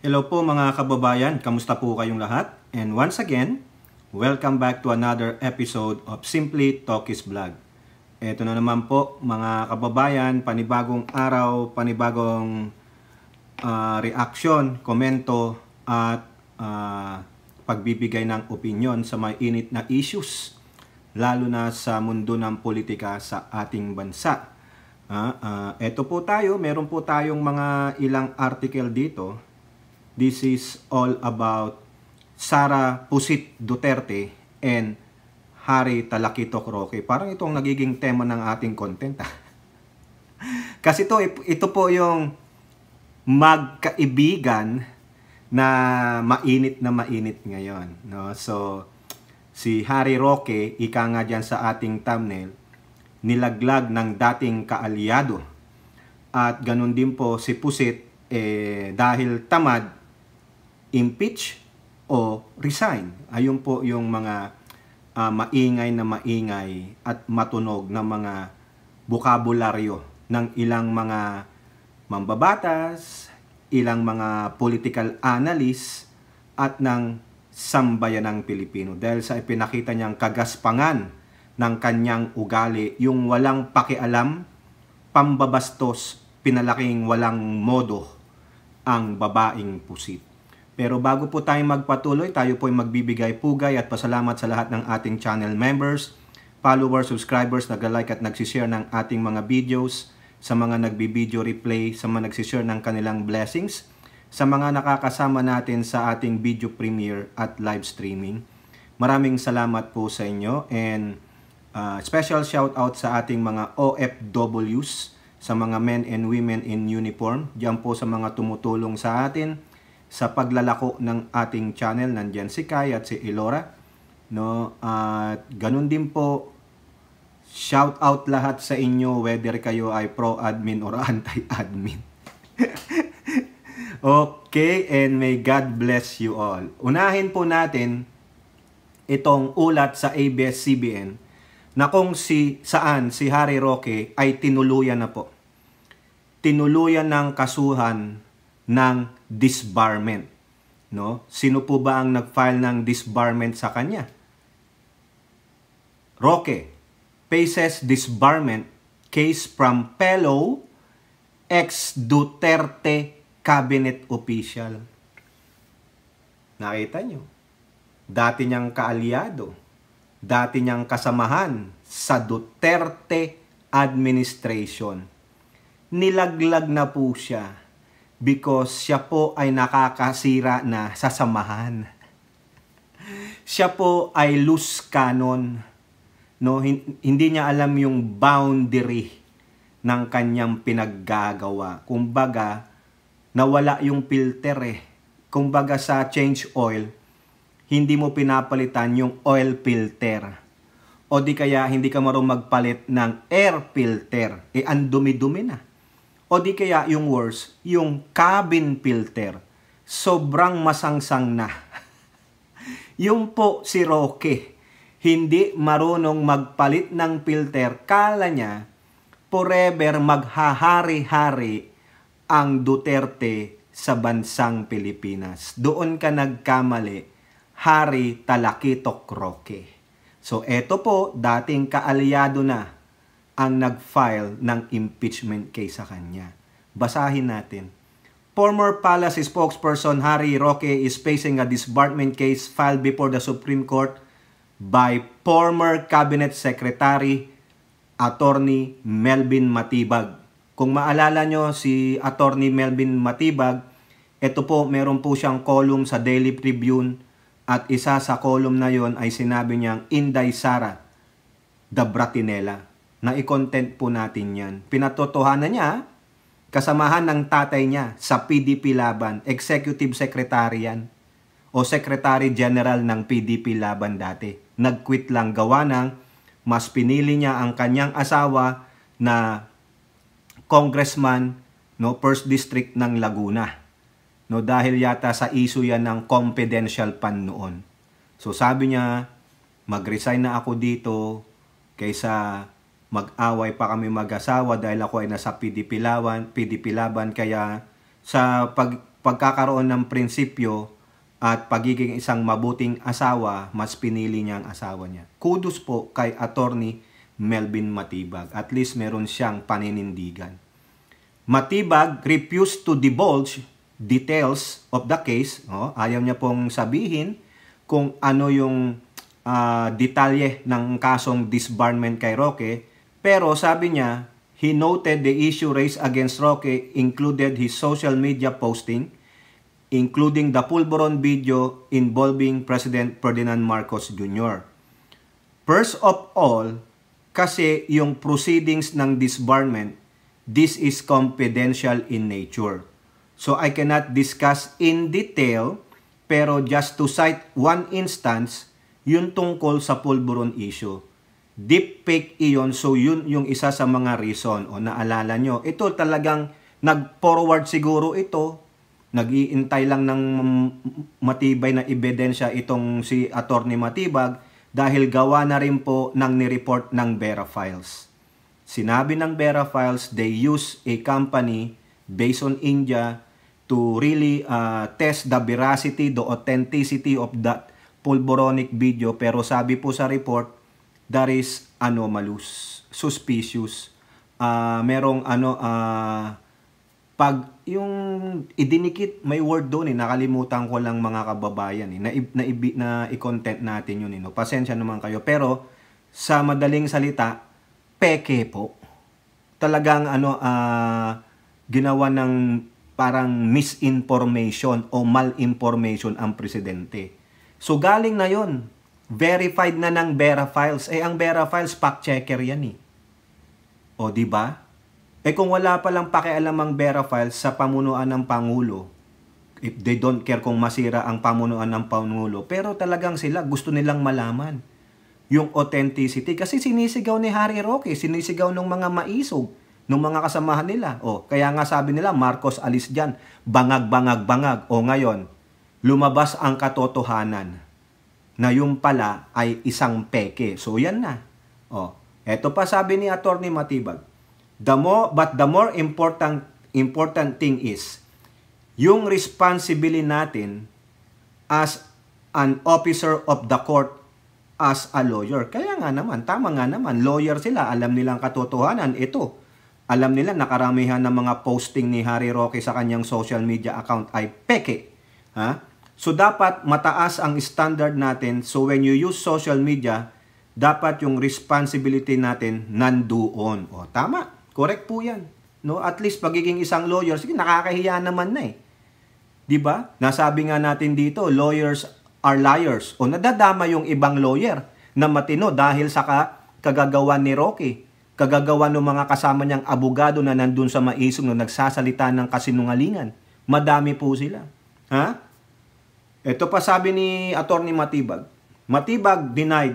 Hello po mga kababayan, kamusta po kayong lahat? And once again, welcome back to another episode of Simply Talkies Vlog. Ito na naman po mga kababayan, panibagong araw, panibagong reaction, komento at pagbibigay ng opinion sa may init na issues, lalo na sa mundo ng politika sa ating bansa. Ito po tayo, meron po tayong mga ilang article dito. This is all about Sara Pusit Duterte and Harry Talakitok Roque. Parang itong nagiging tema ng ating content. Kasi ito po yung magkaibigan na mainit ngayon. No? So, si Harry Roque, ika nga dyan sa ating thumbnail, nilaglag ng dating kaalyado. At ganun din po si Pusit, dahil tamad, impeach o resign. Ayun po yung mga maingay at matunog na mga bokabularyo ng ilang mga mambabatas, ilang mga political analyst at ng sambayanang Pilipino. Dahil sa ipinakita niyang kagaspangan ng kanyang ugali, yung walang pakialam, pambabastos, pinalaking walang modo ang babaeng Pusit. Pero bago po tayo magpatuloy, tayo po ay magbibigay pugay at pasalamat sa lahat ng ating channel members, followers, subscribers, nag-like at nagsishare ng ating mga videos, sa mga nagbi-video replay, sa mga nagsishare ng kanilang blessings, sa mga nakakasama natin sa ating video premiere at live streaming. Maraming salamat po sa inyo, and special shout out sa ating mga OFWs, sa mga men and women in uniform, diyan po sa mga tumutulong sa atin sa paglalako ng ating channel. Nandyan si Kai at si Elora, no? At ganun din po, shout out lahat sa inyo, whether kayo ay pro-admin or anti-admin. Okay, and may God bless you all. Unahin po natin itong ulat sa ABS-CBN na kung saan si Harry Roque ay tinuluyan na po. Tinuluyan ng kasuhan ng disbarment. No? Sino po ba ang nag-file ng disbarment sa kanya? Roque faces disbarment case from fellow ex-Duterte cabinet official. Nakita nyo? Dati niyang kaalyado, dati niyang kasamahan sa Duterte administration. Nilaglag na po siya because siya po ay nakakasira na sa samahan. Siya po ay loose cannon. No? Hindi niya alam yung boundary ng kanyang pinaggagawa. Kumbaga, nawala yung filter . Kumbaga sa change oil, hindi mo pinapalitan yung oil filter. O di kaya hindi ka marunong magpalit ng air filter. Ang dumi-dumi na. O di kaya yung worst, yung cabin filter. Sobrang masangsang na. Yung po si Roque, hindi marunong magpalit ng filter. Kala niya, forever maghahari-hari ang Duterte sa bansang Pilipinas. Doon ka nagkamali, Harry Talakitok Roque. So eto po, dating kaalyado na ang nag-file ng impeachment case sa kanya. Basahin natin. Former Palace spokesperson Harry Roque is facing a disbarment case filed before the Supreme Court by former Cabinet Secretary Attorney Melvin Matibag. Kung maalala nyo si Attorney Melvin Matibag, ito po, meron po siyang column sa Daily Tribune, at isa sa column na yon ay sinabi niyang Inday Sara Dabratinela. Na i-content po natin yan. Pinatotohanan niya, kasamahan ng tatay niya sa PDP Laban, Executive Secretary yan, o Secretary General ng PDP Laban dati. Nag-quit lang gawa ng mas pinili niya ang kanyang asawa na congressman, no, 1st District ng Laguna. No, dahil yata sa issue yan ng confidential fund noon. So sabi niya, mag-resign na ako dito kaysa mag-away pa kami mag-asawa dahil ako ay nasa PDP Laban, kaya sa pagkakaroon ng prinsipyo at pagiging isang mabuting asawa, mas pinili niya ang asawa niya. Kudos po kay Attorney Melvin Matibag. At least meron siyang paninindigan. Matibag refused to divulge details of the case. Ayaw niya pong sabihin kung ano yung detalye ng kasong disbarment kay Roque. Pero sabi niya, he noted the issue raised against Roque included his social media posting, including the Pulveron video involving President Ferdinand Marcos Jr. First of all, kasi yung proceedings ng disbarment, this is confidential in nature. So I cannot discuss in detail, pero just to cite one instance, yun tungkol sa Pulveron issue. Deepfake iyon, so yun yung isa sa mga reason. O naalala nyo, ito talagang nag-forward siguro ito, nag-iintay lang ng matibay na ebidensya itong si Attorney Matibag dahil gawa na rin po ng nireport ng Vera Files. Sinabi ng Vera Files, they use a company based on India to really test the veracity, the authenticity of that Pulveronic video. Pero sabi po sa report, that is anomalous, suspicious. Merong pag yung idinikit, may word doon nakalimutan ko lang mga kababayan na i-content natin yun no? Pasensya naman kayo, pero sa madaling salita, peke po. Talagang ginawa ng parang misinformation o malinformation ang presidente. So galing na yon, verified na ng Vera Files. Ang Vera Files fact checker yan O di ba? Kung wala palang pakialam ang Vera Files sa pamunuan ng Pangulo, if they don't care kung masira ang pamunuan ng Pangulo, pero talagang sila gusto nilang malaman yung authenticity. Kasi sinisigaw ni Harry Roque, sinisigaw ng mga maisog, ng mga kasamahan nila. Kaya nga sabi nila, Marcos alis dyan, bangag, bangag, bangag. Ngayon, lumabas ang katotohanan na yung pala ay isang peke. So yan na. Eto pa sabi ni Attorney Matibag, the more important thing is yung responsibility natin as an officer of the court, as a lawyer. Kaya nga naman, tama nga naman, lawyer sila, alam nilang katotohanan. Ito, alam nila nakaramihan ng mga posting ni Harry Roque sa kanyang social media account ay peke. So dapat mataas ang standard natin. So when you use social media, dapat yung responsibility natin nandoon. Tama. Correct po yan. No? At least pagiging isang lawyer, sige, nakakahiya naman na 'Di ba? Nasabi nga natin dito, lawyers are liars. Nadadama yung ibang lawyer na matino dahil sa kagagawan ni Roque. Kagagawan ng mga kasama niyang abogado na nandun sa maisog na nagsasalita ng kasinungalingan. Madami po sila. Ito pa sabi ni Attorney Matibag. Matibag denied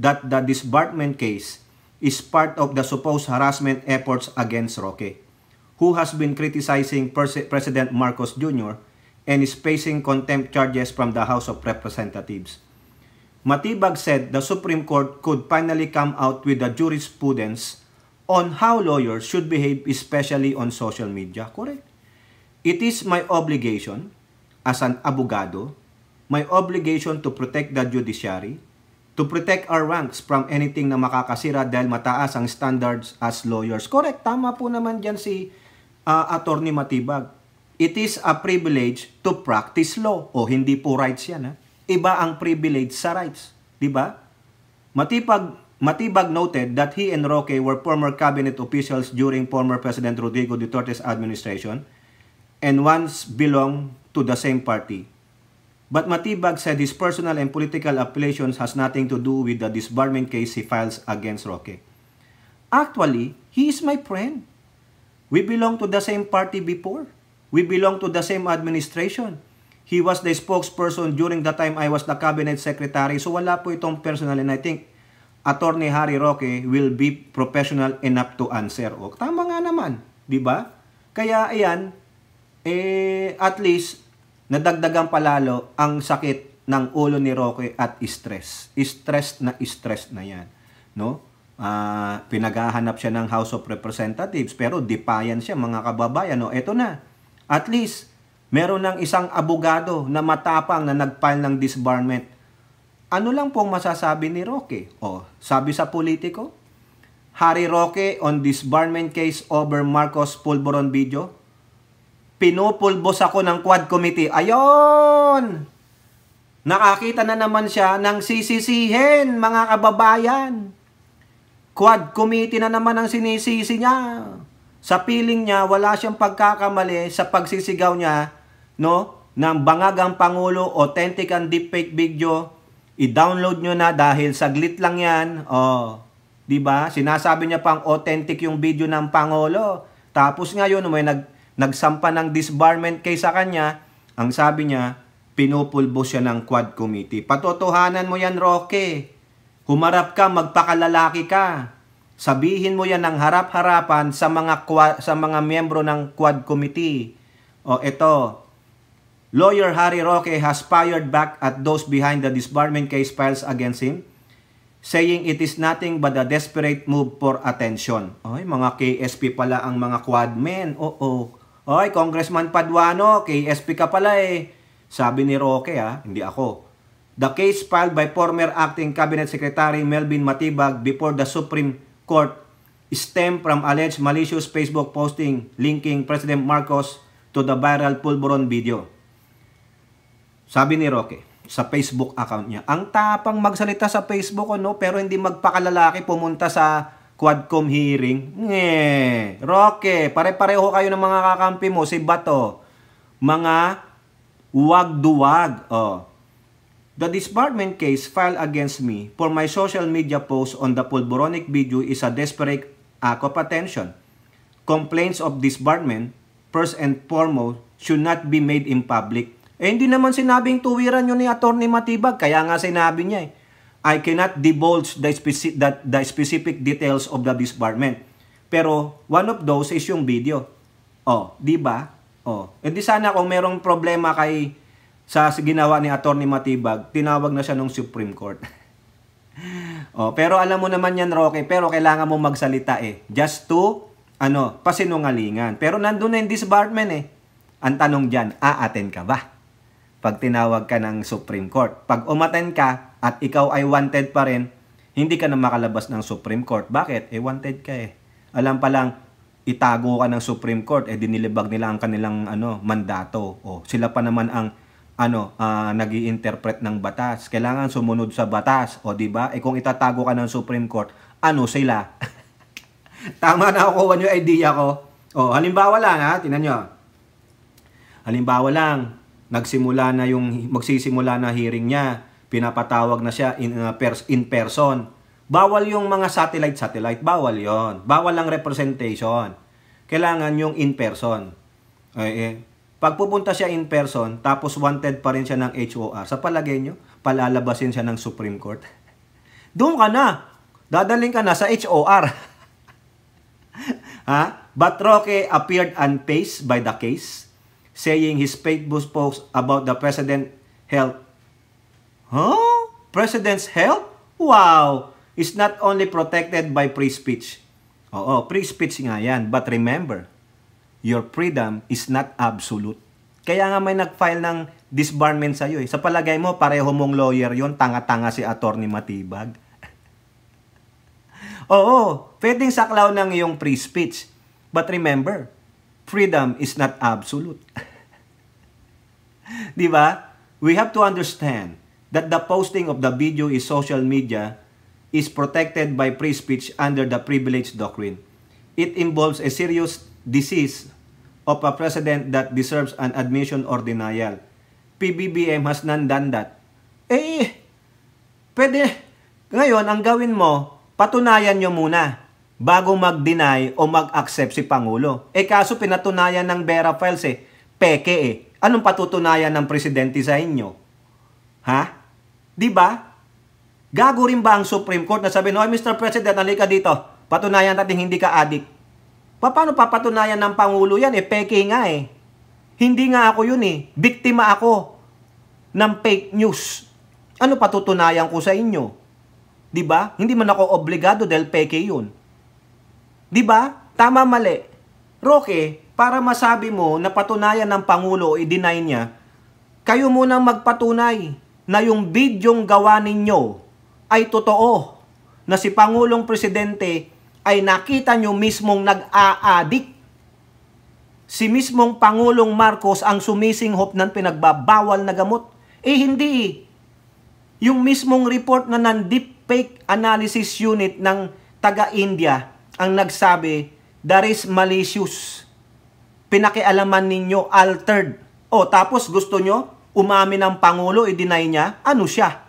that the disbarment case is part of the supposed harassment efforts against Roque, who has been criticizing President Marcos Jr. and is facing contempt charges from the House of Representatives. Matibag said the Supreme Court could finally come out with the jurisprudence on how lawyers should behave, especially on social media. Correct. It is my obligation as an abogado, my obligation to protect the judiciary, to protect our ranks from anything na makakasira dahil mataas ang standards as lawyers. Correct, tama po naman dyan si Attorney Matibag. It is a privilege to practice law. Hindi po rights yan. Iba ang privilege sa rights. Diba? Matibag noted that he and Roque were former cabinet officials during former President Rodrigo Duterte's administration and once belonged to the same party. But Matibag said his personal and political affiliations has nothing to do with the disbarment case he files against Roque. Actually, he is my friend. We belong to the same party before. We belong to the same administration. He was the spokesperson during the time I was the cabinet secretary. So wala po itong personal, and I think Attorney Harry Roque will be professional enough to answer. Tama nga naman, di ba? Kaya ayan, at least nadagdagan palalo ang sakit ng ulo ni Roque at stress. Stress na yan. No? Pinaghahanap siya ng House of Representatives pero defiant siya mga kababayan. No? Eto na. At least Meron ng isang abogado na matapang na nag-file ng disbarment. Ano lang pong masasabi ni Roque? Sabi sa politiko, Harry Roque on disbarment case over Marcos Pulveron video. Pinupulbos ako ng Quad Committee. Ayon! Nakakita na naman siya ng sisisihin, mga kababayan. Quad Committee na naman ang sinisisi niya. Sa piling niya, wala siyang pagkakamali sa pagsisigaw niya, no, ng bangagang Pangulo, authentic and deepfake video. I-download nyo na dahil saglit lang yan. Di ba? Sinasabi niya pang authentic yung video ng Pangulo. Tapos ngayon, may nagsampa ng disbarment case sa kanya, ang sabi niya, pinupulbos siya ng Quad Committee. Patotohanan mo yan, Roque. Humarap ka, magpakalalaki ka. Sabihin mo yan ng harap-harapan sa mga miyembro ng Quad Committee. Ito. Lawyer Harry Roque has fired back at those behind the disbarment case files against him, saying it is nothing but a desperate move for attention. Mga KSP pala ang mga quadmen. Congressman Paduano, KSP ka pala eh. Sabi ni Roque, hindi ako. The case filed by former acting Cabinet Secretary Melvin Matibag before the Supreme Court stemmed from alleged malicious Facebook posting linking President Marcos to the viral Pulveron video. Sabi ni Roque sa Facebook account niya, ang tapang magsalita sa Facebook, pero hindi magpakalalaki pumunta sa Quadcom hearing. Roque, pare-pareho kayo ng mga kakampi mo, si Bato. Mga wag-duwag. The disbarment case filed against me for my social media post on the Pulveronic video is a desperate act of attention. Complaints of disbarment, first and foremost, should not be made in public. Hindi naman sinabing tuwiran yun ni Atty. Matibag. Kaya nga sinabi niya I cannot divulge the specific details of the disbarment. Pero one of those is yung video. Di ba? Hindi sana kung merong problema sa ginawa ni Atty. Matibag, tinawag na siya ng Supreme Court. Pero alam mo naman yan, Roque, pero kailangan mo magsalita just to, pasinungalingan. Pero nandun na yung disbarment Ang tanong dyan, aaten ka ba? Pag tinawag ka ng Supreme Court. Pag umaten ka at ikaw ay wanted pa rin, hindi ka na makalabas ng Supreme Court. Bakit? Wanted ka Alam pa lang, itago ka ng Supreme Court, dinilibag nila ang kanilang mandato. Sila pa naman ang nag-i-interpret ng batas. Kailangan sumunod sa batas. Di ba? Kung itatago ka ng Supreme Court, sila? Tama na ako, yung idea ko. Halimbawa lang, tingnan nyo. Halimbawa lang, magsisimula na hearing niya, pinapatawag na siya in person. Bawal yung mga satellite, bawal yon. Bawal ang representation. Kailangan yung in person. Pag pupunta siya in person, tapos wanted pa rin siya ng HOR, sa palagay nyo, palalabasin siya ng Supreme Court. Doon ka na. Dadaling ka na sa HOR. But Roque appeared unfazed by the case, saying his Facebook post about the President's health. President's health? Wow! Is not only protected by free speech. Free speech nga yan. But remember, your freedom is not absolute. Kaya nga may nag-file ng disbarment sa'yo. Sa palagay mo, pareho mong lawyer yon, tanga-tanga si Atty. Matibag. Pwedeng saklaw ng iyong free speech. But remember, freedom is not absolute. Di ba? We have to understand that the posting of the video in social media is protected by free speech under the privilege doctrine. It involves a serious disease of a president that deserves an admission or denial. PBBM has not done that. Pwede. Ngayon, ang gawin mo, patunayan nyo muna bago mag-deny o mag-accept si Pangulo. Kaso pinatunayan ng Vera Files peke Anong patutunayan ng presidente sa inyo? Di ba? Gago rin ba ang Supreme Court na sabi, Mr. President, halika dito. Patunayan natin hindi ka adik. Paano papatunayan ng Pangulo yan? Peke nga Hindi nga ako yun Biktima ako ng fake news. Ano patutunayan ko sa inyo? Di ba? Hindi man ako obligado dahil peke yun. Di ba? Tama, mali. Roque, para masabi mo na patunayan ng Pangulo o i-deny niya, kayo munang magpatunay na yung bidyong gawa ninyo ay totoo, na si Pangulong Presidente ay nakita nyo mismong nag-a-addict. Si mismong Pangulong Marcos ang sumisinghop ng pinagbabawal na gamot. Hindi. Yung mismong report na ng Deepfake Analysis Unit ng taga-India ang nagsabi, there is malicious. Pinakialaman ninyo, altered. O tapos gusto nyo, umamin ng Pangulo, i-deny niya, ano siya?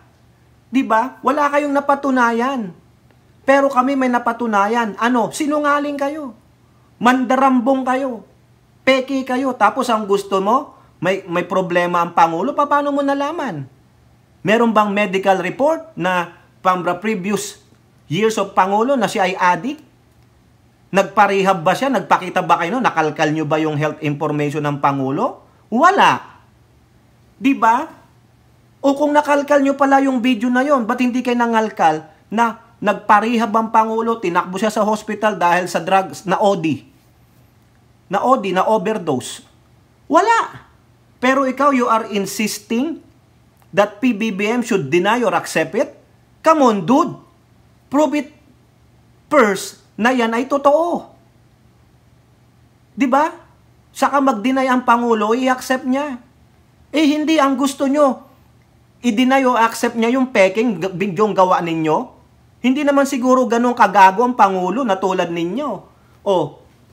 Diba? Wala kayong napatunayan. Pero kami may napatunayan. Ano? Sinungaling kayo. Mandarambong kayo. Peki kayo. Tapos ang gusto mo, may problema ang Pangulo, paano mo nalaman? Meron bang medical report na from the previous years of Pangulo na siya ay addict? Nagparehab ba siya? Nagpakita ba kayo? Nakalkal nyo ba yung health information ng Pangulo? Wala. Diba? O kung nakalkal nyo pala yung video na yon, ba't hindi kayo nangalkal na nagparehab ang Pangulo, tinakbo siya sa hospital dahil sa drugs na OD? Na OD, na overdose. Wala. Pero ikaw, you are insisting that PBBM should deny or accept it? Come on, dude. Prove it first na yan ay totoo. Diba? Saka mag-deny ang Pangulo, i-accept niya. Hindi ang gusto nyo. I-deny o accept niya yung peking bidyong gawa ninyo. Hindi naman siguro ganun kagago ang Pangulo na tulad ninyo.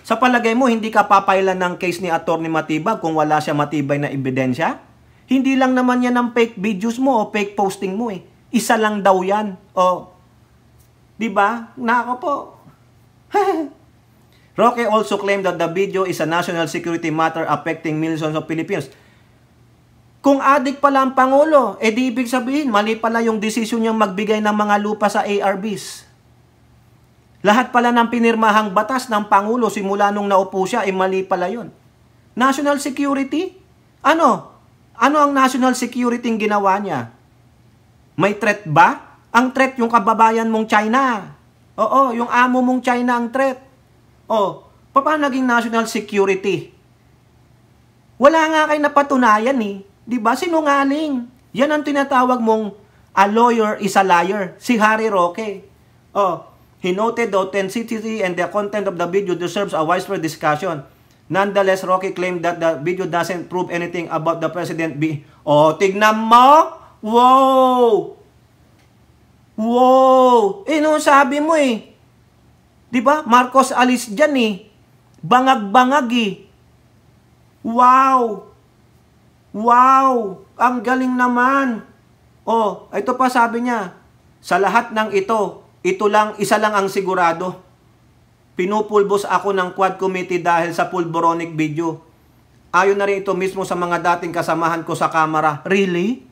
Sa palagay mo, hindi ka papailan ng case ni Atty. Matibag kung wala siya matibay na ebidensya? Hindi lang naman yan ang fake videos mo o fake posting mo eh. Isa lang daw yan. Diba? Nako po. Roque also claimed that the video is a national security matter affecting millions of Filipinos. Kung adik pala ang Pangulo, di ibig sabihin, mali pala yung desisyon niyang magbigay ng mga lupa sa ARBs. Lahat pala ng pinirmahang batas ng Pangulo simula nung naupo siya, mali pala yun. National security? Ano? Ano ang national security ang ginawa niya? May threat ba? Ang threat yung kababayan mong China. Oo, yung amo mong China ang threat. Paano naging national security? Wala nga kayo napatunayan eh. Diba? Sinungaling. Yan ang tinatawag mong a lawyer is a liar. Si Harry Roque. He noted the authenticity and the content of the video deserves a widespread discussion. Nonetheless, Roque claimed that the video doesn't prove anything about the president tignan mo! Wow! Wow! Ano sabi mo eh? Diba? Marcos alis dyan eh. Bangag-bangag eh. Wow! Wow! Ang galing naman. Ito pa sabi niya. Sa lahat ng ito isa lang ang sigurado. Pinupulbos ako ng Quad Committee dahil sa pulboronic video. Ayon na rin ito mismo sa mga dating kasamahan ko sa Kamara. Really?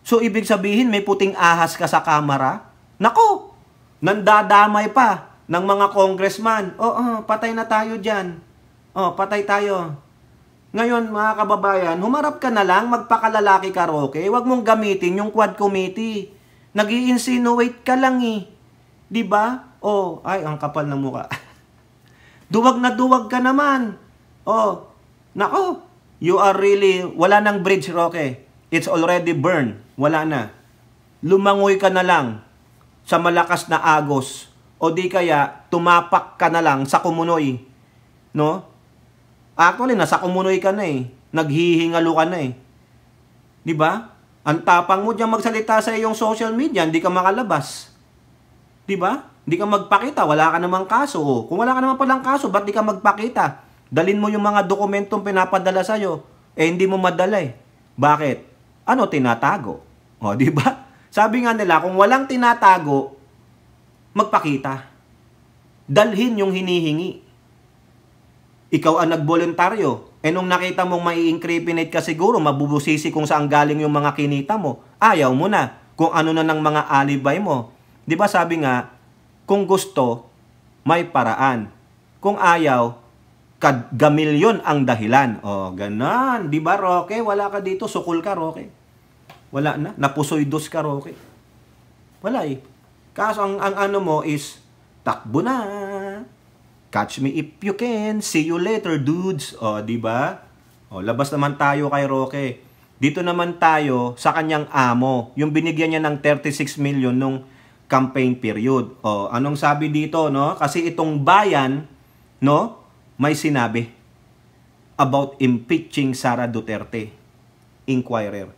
So, ibig sabihin, may puting ahas ka sa Kamara? Nako! Nandadamay pa ng mga congressman. Patay na tayo dyan. Patay tayo. Ngayon, mga kababayan, humarap ka na lang, magpakalalaki ka, Roque. Huwag mong gamitin yung Quad Committee. Nag-i-insinuate ka lang eh. Diba? Ay, ang kapal ng mukha. Duwag na duwag ka naman. Nako, you are really, wala nang bridge, Roque. It's already burned. Wala na. Lumangoy ka na lang sa malakas na agos. O di kaya, tumapak ka na lang sa kumunoy. No? Actually, nasa kumunoy ka na eh. Naghihingalo ka na eh. Diba? Ang tapang mo dyan magsalita sa iyong social media, hindi ka makalabas. Diba? Hindi ka magpakita, wala ka namang kaso. Kung wala ka naman palang kaso, ba't di ka magpakita? Dalin mo yung mga dokumentong pinapadala sa'yo. Hindi mo madala eh. Bakit? Ano tinatago? Di ba? Sabi nga nila, kung walang tinatago, magpakita. Dalhin yung hinihingi. Ikaw ang nagboluntaryo. Nung nakita mong mai-incriminate ka siguro, mabubusisi kung saan galing yung mga kinita mo. Ayaw mo na. Kung ano na ng mga alibay mo. Di ba sabi nga, kung gusto, may paraan. Kung ayaw, gamilyon ang dahilan. Ganon. Di ba, Roque? Wala ka dito. Sukul ka, Roque. Wala na. Napusoy dos ka, Roque. Wala eh. Kaso ang ano mo is, takbo na. Catch me if you can. See you later, dudes. O, di ba? O, labas naman tayo kay Roque. Dito naman tayo sa kanyang amo. Yung binigyan niya ng 36 million nung campaign period. O, anong sabi dito, no? Kasi itong bayan, no, may sinabi about impeaching Sara Duterte. Inquirer.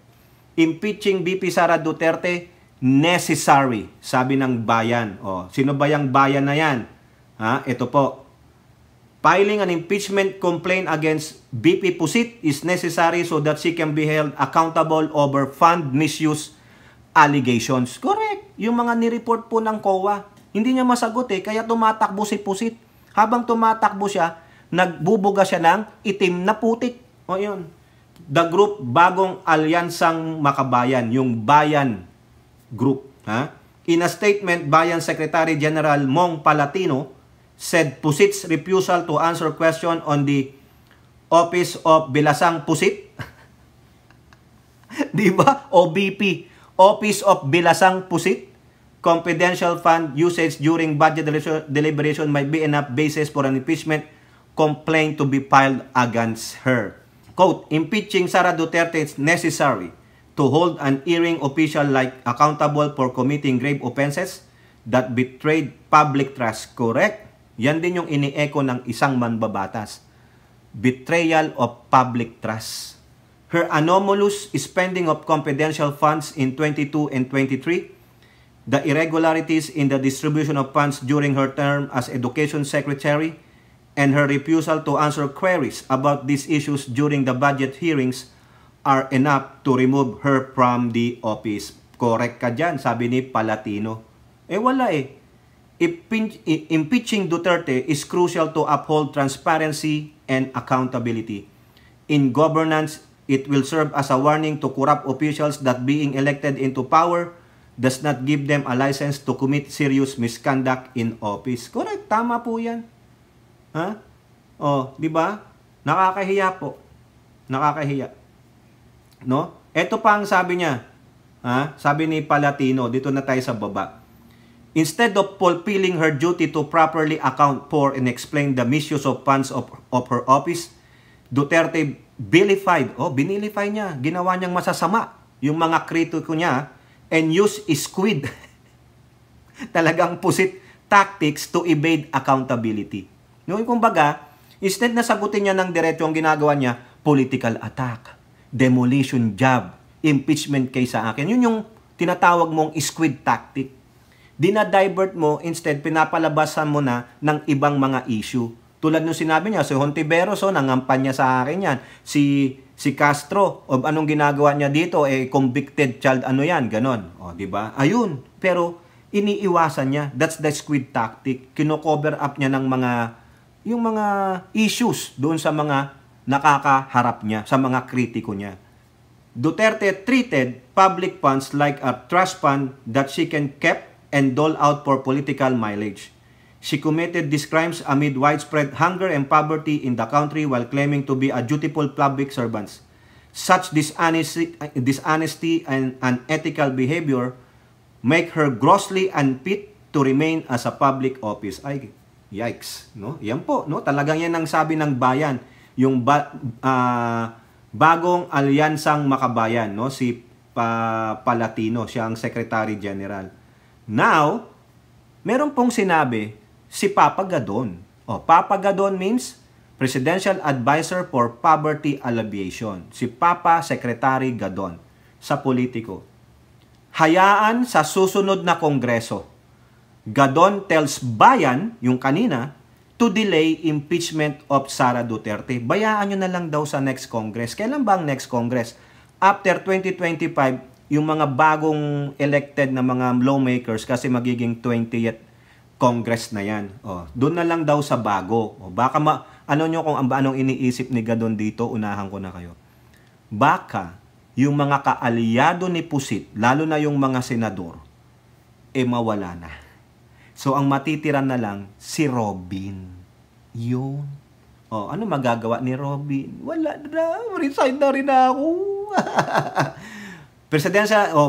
Impeaching BP Sara Duterte necessary, sabi ng bayan. O, sino ba yung bayan na yan? Ha? Ito po. Filing an impeachment complaint against BP Pusit is necessary so that she can be held accountable over fund misuse allegations. Correct. Yung mga nireport po ng COA, hindi niya masagot kaya tumatakbo si Pusit. Habang tumatakbo siya, nagbubuga siya ng itim na putik. O yun. The group Bagong Alyansang Makabayan, yung Bayan Group. Ha? In a statement, Bayan Secretary General Mong Palatino said Pusit's refusal to answer question on the Office of Bilasang Pusit. Di ba? OBP. Office of Bilasang Pusit. Confidential fund usage during budget deliberation might be enough basis for an impeachment complaint to be filed against her. Quote, impeaching Sara Duterte is necessary to hold an erring official like accountable for committing grave offenses that betrayed public trust. Correct? Yan din yung ini-echo ng isang manbabatas. Betrayal of public trust. Her anomalous spending of confidential funds in 22 and 23, the irregularities in the distribution of funds during her term as Education Secretary, and her refusal to answer queries about these issues during the budget hearings are enough to remove her from the office. Correct ka dyan, sabi ni Palatino. Wala Impeaching Duterte is crucial to uphold transparency and accountability. In governance, it will serve as a warning to corrupt officials that being elected into power does not give them a license to commit serious misconduct in office. Correct, tama po yan. Ha? Oh, di ba? Nakakahiya po. Nakakahiya. No? Ito pa ang sabi niya. Ha? Sabi ni Palatino, dito na tayo sa baba. Instead of fulfilling her duty to properly account for and explain the misuse of funds of her office, Duterte binilify niya, ginawa niyang masasama yung mga kritiko niya and use squid. Talagang pusit tactics to evade accountability. Yung kumbaga, instead na sagutin niya ng diretso ang ginagawa niya, political attack, demolition job, impeachment case sa akin. Yun yung tinatawag mong squid tactic. Dinadivert mo, instead pinapalabasan mo na ng ibang mga issue. Tulad nung sinabi niya, si Hontiveros, nangampanya sa akin yan. Si Castro, o anong ginagawa niya dito, convicted child, ganon. O, di ba? Ayun. Pero, iniiwasan niya. That's the squid tactic. Kino-cover up niya ng yung mga issues doon sa mga nakakaharap niya, sa mga kritiko niya. Duterte treated public funds like a trust fund that she can keep and dole out for political mileage. She committed these crimes amid widespread hunger and poverty in the country while claiming to be a dutiful public servant. Such dishonesty and unethical behavior make her grossly unfit to remain as a public office. Ay, yikes, no? Yan po, no? Talagang yan ang sabi ng bayan, yung Bagong Alyansang Makabayan, no? Si Palatino, siya ang Secretary General. Now, meron pong sinabi si Papa Gadon. Papa Gadon means Presidential Advisor for Poverty Alleviation. Si Papa Secretary Gadon sa politiko. Hayaan sa susunod na kongreso. Gadon tells bayan, yung kanina, to delay impeachment of Sara Duterte. Bayaan nyo na lang daw sa next Congress. Kailan ba ang next Congress? After 2025, yung mga bagong elected na mga lawmakers kasi magiging 20th Congress na yan. Doon na lang daw sa bago. Baka ano nyo kung anong iniisip ni Gadon dito, unahan ko na kayo. Baka yung mga kaalyado ni Pusit, lalo na yung mga senador, mawala na. So, ang matitira na lang, si Robin. Yun. Ano magagawa ni Robin? Wala na. Resign na rin ako.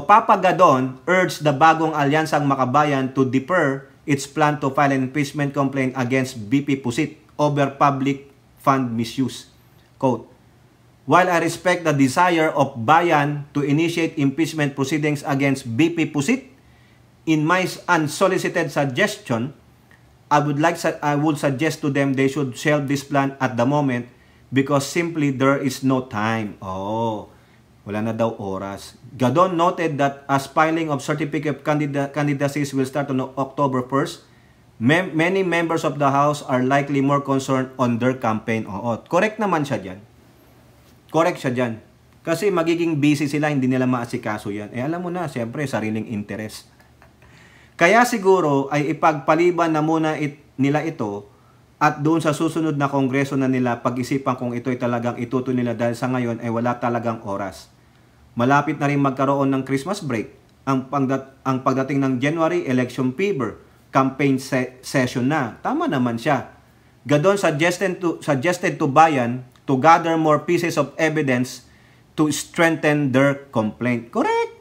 Papa Gadon urged the Bagong Alyansang Makabayan to defer its plan to file an impeachment complaint against BP Pusit over public fund misuse. Quote, while I respect the desire of Bayan to initiate impeachment proceedings against BP Pusit, in my unsolicited suggestion, I would suggest to them they should shelve this plan at the moment because simply there is no time. Oh, wala na daw oras. Gadon noted that as filing of certificate of candidacies will start on October 1st, many members of the House are likely more concerned on their campaign. Oo, correct naman siya dyan. Correct siya dyan. Kasi magiging busy sila, hindi nila maasikaso yan. Alam mo na, siyempre, sariling interest. Kaya siguro ay ipagpaliban na muna nila ito at doon sa susunod na kongreso na nila pag-isipan kung ito ay talagang ituto nila dahil sa ngayon ay wala talagang oras. Malapit na rin magkaroon ng Christmas break. Ang pagdating ng January, election fever, campaign session na. Tama naman siya. Gadon suggested to Bayan to gather more pieces of evidence to strengthen their complaint. Correct!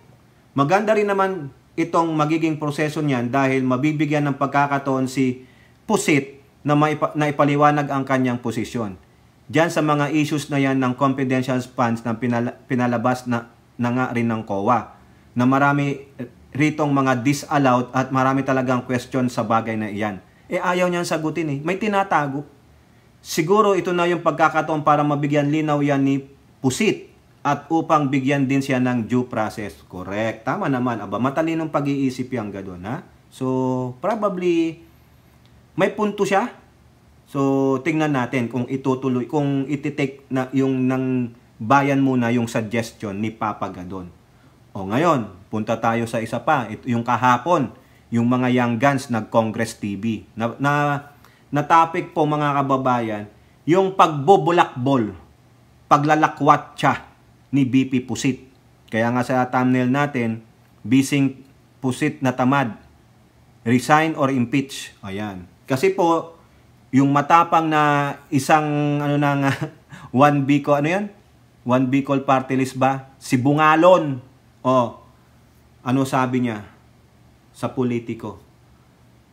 Maganda rin naman itong magiging proseso niyan dahil mabibigyan ng pagkakataon si Pusit na ipaliwanag ang kanyang posisyon. Diyan sa mga issues na yan ng confidential funds na pinalabas na nga rin ng COA na marami ritong mga disallowed at marami talagang question sa bagay na iyan. Ayaw niyang sagutin May tinatago. Siguro ito na yung pagkakataon para mabigyan linaw yan ni Pusit at upang bigyan din siya ng due process. Correct. Tama naman. Matalinong pag-iisip yung gadon, ha? So, probably, may punto siya. So, tingnan natin kung itutuloy, kung ititake na yung ng Bayan muna yung suggestion ni Papa Gadon. O ngayon, punta tayo sa isa pa. Ito, yung kahapon, yung mga Young Guns nag-Congress TV. Na topic po mga kababayan, yung pagbubulakbol, paglalakwat siya ni BP Pusit. Kaya nga sa thumbnail natin, Bising Pusit na tamad, resign or impeach. Ayan. Kasi po, yung matapang na isang one Bicol party list ba? Si Bungalon. Ano sabi niya sa politiko?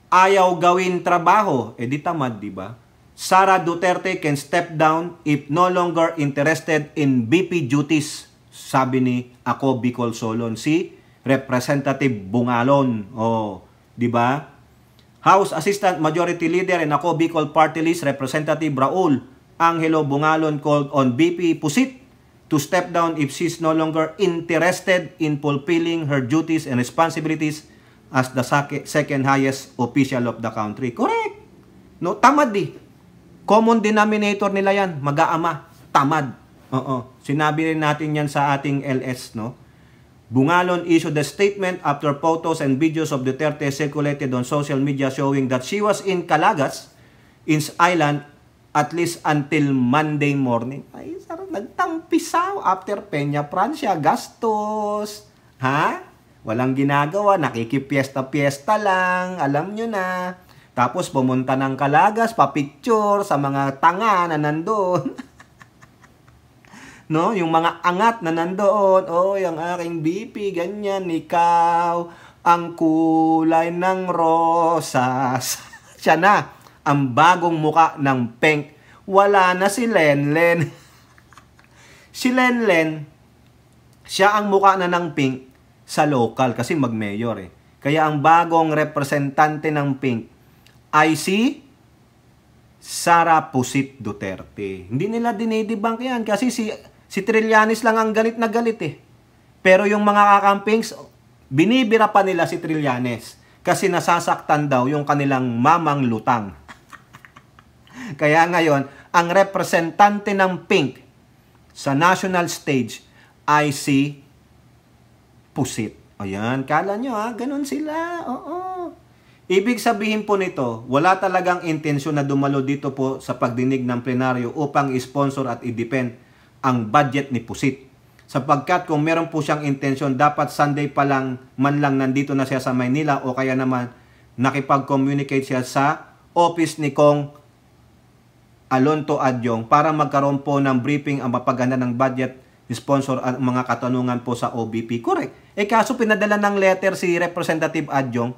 Ayaw gawin trabaho, di tamad, di ba? Sara Duterte can step down if no longer interested in BP duties, sabi ni Ako Bicol Solon, si Representative Bungalon. Di ba? House Assistant Majority Leader and Ako Bicol Party List Representative Raul Angelo Bungalon called on BP Pusit to step down if she's no longer interested in fulfilling her duties and responsibilities as the second highest official of the country. Correct. No, tamad Common denominator nila yan, mag-aama, tamad. Sinabi rin natin yan sa ating LS, no? Bungalon issued a statement after photos and videos of Duterte circulated on social media showing that she was in Calagas, Island, at least until Monday morning. Ay, sarap, nagtampisaw after Peña Francia, gastos. Ha? Walang ginagawa, nakikipiesta-piesta lang, alam nyo na. Tapos pumunta ng Calagas, pa-picture sa mga tanga na nandoon. No, yung mga angat na nandoon. Yung aking BP, ganyan, ikaw, ang kulay ng rosas. Siya na, ang bagong muka ng Pink. Wala na si Lenlen. Si Lenlen, siya ang muka na ng Pink sa local kasi mag-mayor Kaya ang bagong representante ng Pink ay si Sara Pusit Duterte. Hindi nila dinidebunk yan kasi si Trillanes lang ang galit na galit Pero yung mga kakampings, binibira pa nila si Trillanes kasi nasasaktan daw yung kanilang mamang lutang. Kaya ngayon, ang representante ng Pink sa national stage ay si Pusit. Ayan, kala nyo ganun sila. Ibig sabihin po nito, wala talagang intensyon na dumalo dito po sa pagdinig ng plenaryo upang i-sponsor at i-defend ang budget ni Pusit. Sapagkat kung meron po siyang intensyon, dapat Sunday pa lang man lang nandito na siya sa Maynila o kaya naman nakipag-communicate siya sa office ni Kong Alonto Adyong para magkaroon po ng briefing ang mapaganda ng budget sponsor at mga katanungan po sa OBP. Correct. Kaso pinadala ng letter si Representative Adyong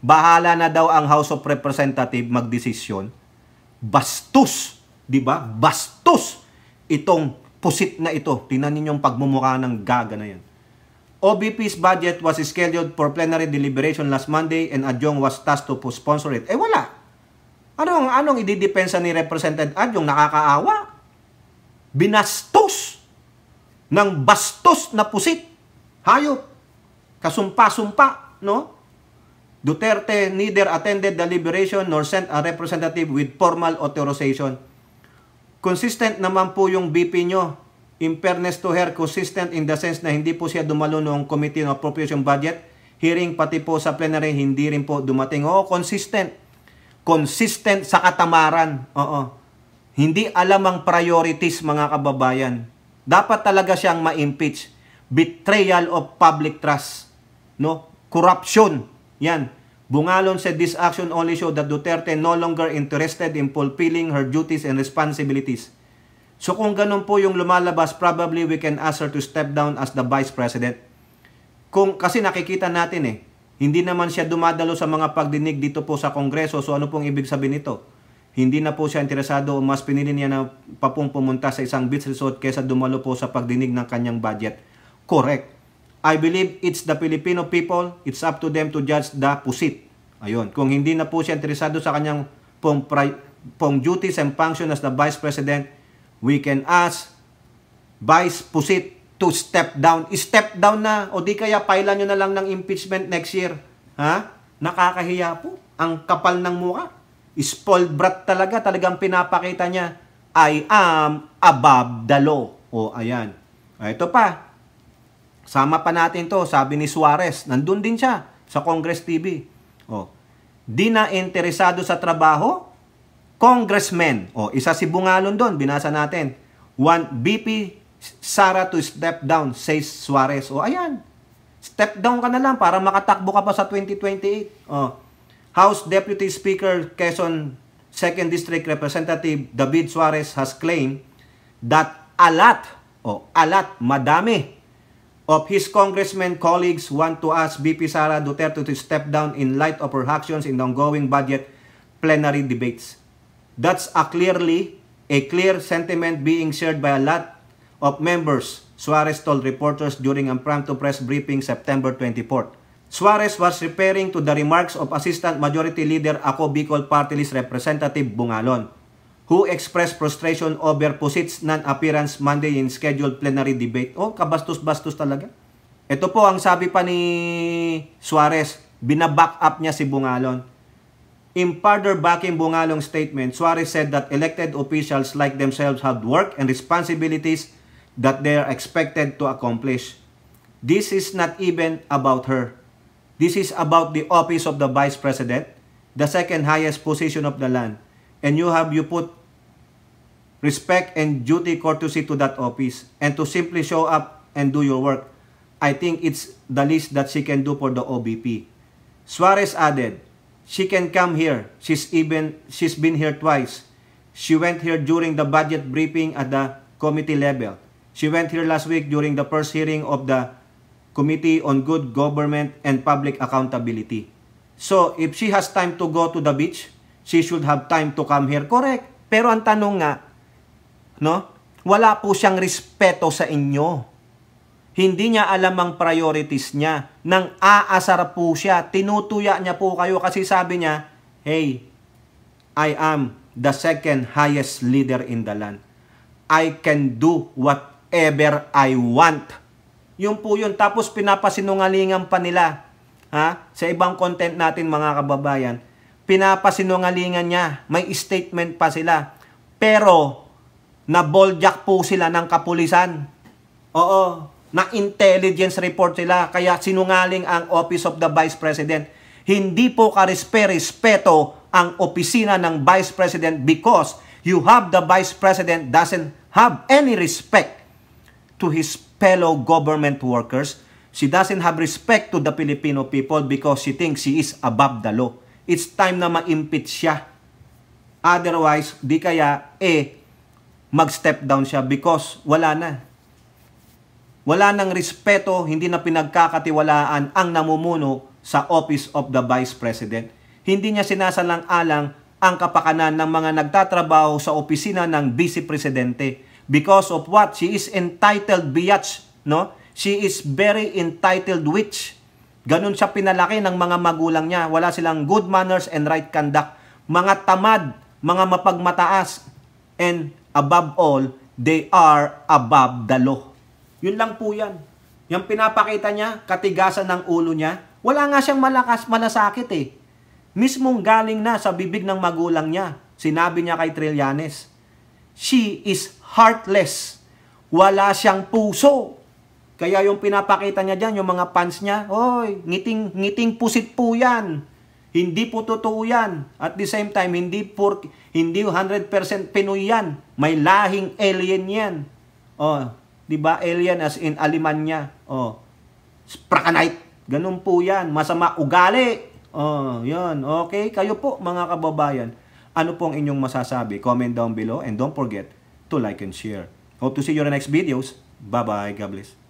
Bahala na daw ang House of Representatives magdesisyon. Bastos, di ba? Bastos itong pusit na ito. Tingnan ninyong pagmumukha ng gaga na yan. OBP's budget was scheduled for plenary deliberation last Monday and Adjong was tasked to sponsor it. Wala. Anong ididepensa ni Representative Adjong? Nakakaawa. Binastos ng bastos na pusit. Hayop. Kasumpa-sumpa, no? Duterte neither attended deliberation nor sent a representative with formal authorization. Consistent naman po yung BP nyo. In fairness to her, consistent in the sense na hindi po siya dumalo noong Committee on Appropriation Budget. Hearing pati po sa plenary, hindi rin po dumating. Oo, consistent. Consistent sa katamaran. Oo. Hindi alam ang priorities, mga kababayan. Dapat talaga siyang ma-impeach. Betrayal of public trust. No? Corruption. Yan. Bungalon said this action only showed that Duterte no longer interested in fulfilling her duties and responsibilities. So kung ganun po yung lumalabas, probably we can ask her to step down as the Vice President. Kasi nakikita natin hindi naman siya dumadalo sa mga pagdinig dito po sa Kongreso. So ano pong ibig sabihin nito? Hindi na po siya interesado o mas pinili niya na pumunta sa isang beach resort kaysa dumalo po sa pagdinig ng kanyang budget. Correct. I believe it's the Filipino people, it's up to them to judge the pusit. Ayun. Kung hindi na po siya interesado sa kanyang pong duties and function as the Vice President, we can ask Vice Pusit to step down. Step down na o di kaya pailan nyo na lang ng impeachment next year. Ha? Nakakahiya po. Ang kapal ng mukha. Spoiled brat talaga. Talagang pinapakita niya, I am above the law. O ayan. Ito pa. Sama pa natin to, sabi ni Suarez, nandun din siya sa Congress TV. Di na interesado sa trabaho, congressman. Isa si Bungalon doon, binasa natin. Want BP Sara to step down, says Suarez. Ayan. Step down ka na lang para makatakbo ka pa sa 2028. House Deputy Speaker Quezon 2nd District Representative David Suarez has claimed that madami of his congressmen colleagues want to ask VP Sara Duterte to step down in light of her actions in the ongoing budget plenary debates. That's a clear sentiment being shared by a lot of members, Suarez told reporters during a impromptu press briefing September 24th. Suarez was referring to the remarks of Assistant Majority Leader Ako Bicol Party List Representative Bungalon, who expressed frustration over Pusit's non-appearance Monday in scheduled plenary debate. Kabastos-bastos talaga. Ito po ang sabi pa ni Suarez, binaback up niya si Bungalon. In further backing Bungalong's statement, Suarez said that elected officials like themselves have work and responsibilities that they are expected to accomplish. This is not even about her. This is about the office of the Vice President, the second highest position of the land. And you put respect and duty courtesy to that office and to simply show up and do your work. I think it's the least that she can do for the OBP. Suarez added, she can come here. She's been here twice. She went here during the budget briefing at the committee level. She went here last week during the first hearing of the Committee on Good Government and Public Accountability. So, if she has time to go to the beach, she should have time to come here. Correct. Pero ang tanong nga, wala po siyang respeto sa inyo. Hindi niya alam ang priorities niya. Nang aasar po siya, tinutuya niya po kayo kasi sabi niya, hey, I am the second highest leader in the land. I can do whatever I want. Yun po yun. Tapos pinapasinungalingan pa nila. Sa ibang content natin mga kababayan, pinapasinungalingan niya. May statement pa sila. Pero, naboldyak po sila ng kapulisan. Na intelligence report sila. Kaya sinungaling ang Office of the Vice President. Hindi po karespeto ang opisina ng Vice President because you have the Vice President doesn't have any respect to his fellow government workers. She doesn't have respect to the Filipino people because she thinks she is above the law. It's time na ma-impeach siya. Otherwise, di kaya, mag-step down siya because wala na. Wala nang respeto, hindi na pinagkakatiwalaan ang namumuno sa Office of the Vice President. Hindi niya sinasalang-alang ang kapakanan ng mga nagtatrabaho sa opisina ng Vice Presidente. Because of what? She is entitled biatch, no? She is very entitled witch. Ganun siya pinalaki ng mga magulang niya. Wala silang good manners and right conduct. Mga tamad, mga mapagmataas. And above all, they are above the law. Yun lang po yan. Yung pinapakita niya, katigasan ng ulo niya, wala nga siyang malasakit eh. Mismong galing na sa bibig ng magulang niya. Sinabi niya kay Trillanes, she is heartless. Wala siyang puso. Kaya yung pinapakita niya dyan, yung mga fans niya, oy, ngiting pusit po yan. Hindi po totoo yan. At the same time, hindi 100% Pinoy yan. May lahing alien yan. Oh, 'di ba? Alien as in Alemanya. Oh. Sprakanite. Ganun po yan. Masama ugali. Oh, 'yun. Okay, kayo po mga kababayan. Ano pong inyong masasabi? Comment down below and don't forget to like and share. Hope to see you in the next videos. Bye-bye. God bless.